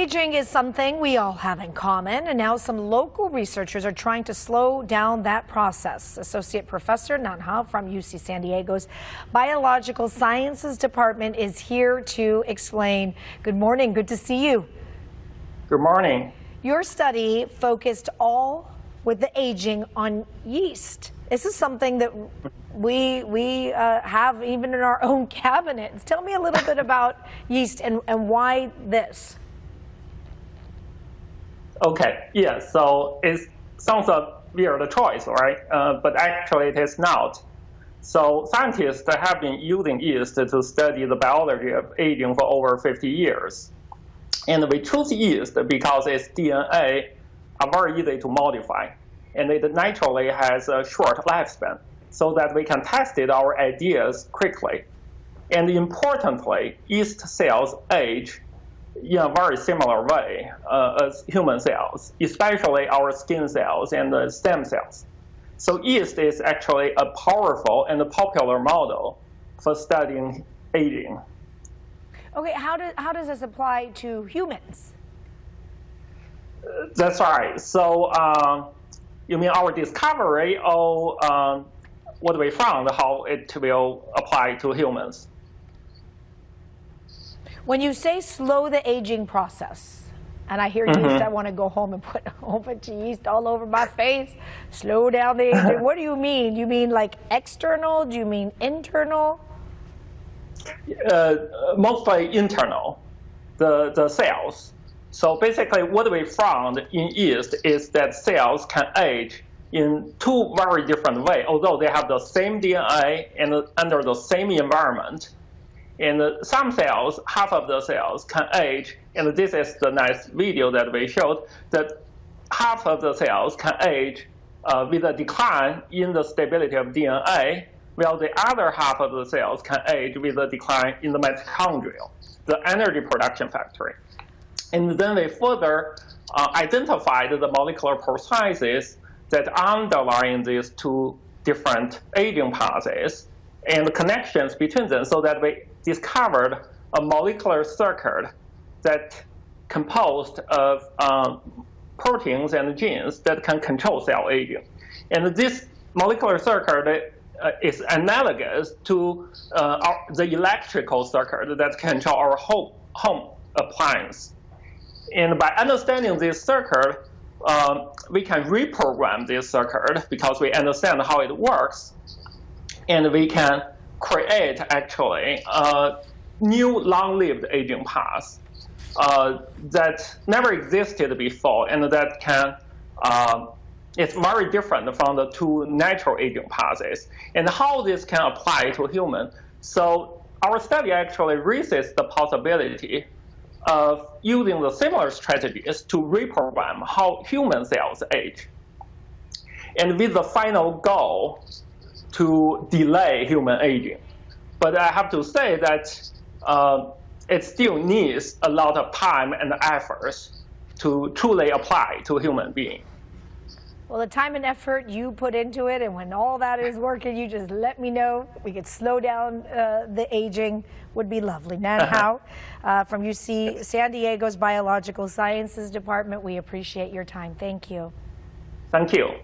Aging is something we all have in common, and now some local researchers are trying to slow down that process. Associate Professor Nan Hao from UC San Diego's Biological Sciences Department is here to explain. Good morning. Good to see you. Good morning. Your study focused all with the aging on yeast. This is something that we have even in our own cabinets. Tell me a little bit about yeast and why this. Okay, yeah, so it sounds a weird choice, right? But actually it is not. So scientists have been using yeast to study the biology of aging for over 50 years. And we choose yeast because its DNA are very easy to modify. And it naturally has a short lifespan, so that we can test our ideas quickly. And importantly, yeast cells age in a very similar way as human cells, especially our skin cells and stem cells. So yeast is actually a powerful and a popular model for studying aging. Okay, how does this apply to humans? That's right. So you mean our discovery or what we found, how it will apply to humans? When you say slow the aging process, and I hear yeast, I want to go home and put a whole bunch of yeast all over my face, slow down the aging. What do you mean? Do you mean like external? Do you mean internal? Mostly internal, the cells. So basically what we found in yeast is that cells can age in two very different ways, although they have the same DNA and under the same environment. And some cells, half of the cells can age, and this is the nice video that we showed, that half of the cells can age with a decline in the stability of DNA, while the other half of the cells can age with a decline in the mitochondria, the energy production factory. And then we further identified the molecular processes that underlie these two different aging processes and the connections between them, so that we discovered a molecular circuit that composed of proteins and genes that can control cell aging. And this molecular circuit is analogous to the electrical circuit that control our home appliance. And by understanding this circuit, we can reprogram this circuit because we understand how it works, and we can create actually a new long-lived aging path that never existed before, and that can it's very different from the two natural aging paths, and how this can apply to human. So our study actually raises the possibility of using the similar strategies to reprogram how human cells age, and with the final goal to delay human aging. But I have to say that it still needs a lot of time and efforts to truly apply to human beings. Well, the time and effort you put into it, and when all that is working, you just let me know. We could slow down the aging, would be lovely. Nan Hao from UC San Diego's Biological Sciences Department, we appreciate your time. Thank you. Thank you.